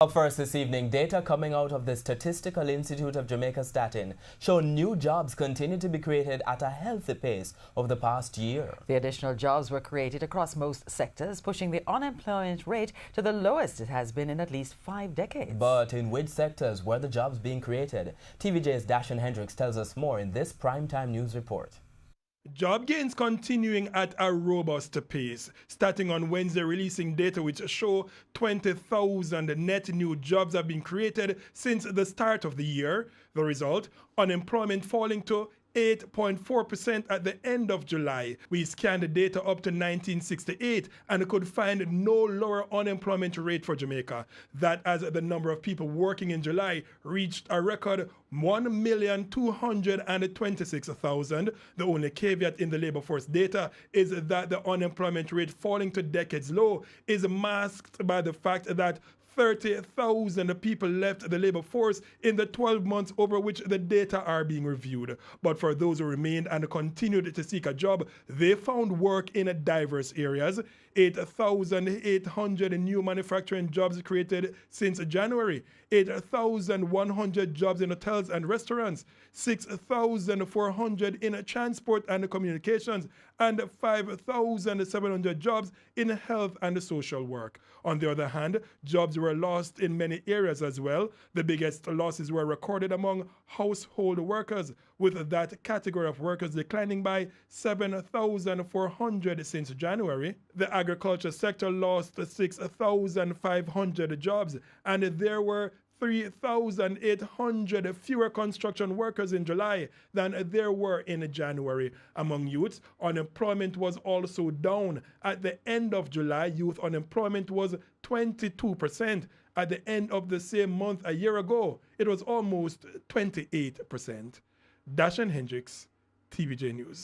Up first this evening, data coming out of the Statistical Institute of Jamaica Statin show new jobs continue to be created at a healthy pace over the past year. The additional jobs were created across most sectors, pushing the unemployment rate to the lowest it has been in at least 5 decades. But in which sectors were the jobs being created? TVJ's Dashan Hendricks tells us more in this primetime news report. Job gains continuing at a robust pace, starting on Wednesday releasing data which show 20,000 net new jobs have been created since the start of the year. The result, unemployment falling to 8.4% at the end of July. We scanned the data up to 1968 and could find no lower unemployment rate for Jamaica. That as the number of people working in July reached a record 1,226,000. The only caveat in the labor force data is that the unemployment rate falling to decades low is masked by the fact that 30,000 people left the labor force in the 12 months over which the data are being reviewed. But for those who remained and continued to seek a job, they found work in diverse areas. 8,800 new manufacturing jobs created since January, 8,100 jobs in hotels and restaurants, 6,400 in transport and communications, and 5,700 jobs in health and social work. On the other hand, jobs were lost in many areas as well. The biggest losses were recorded among household workers, with that category of workers declining by 7,400 since January. The agriculture sector lost 6,500 jobs, and there were 3,800 fewer construction workers in July than there were in January. Among youths, unemployment was also down. At the end of July, youth unemployment was 22%. At the end of the same month a year ago, it was almost 28%. Dashan Hendricks, TVJ News.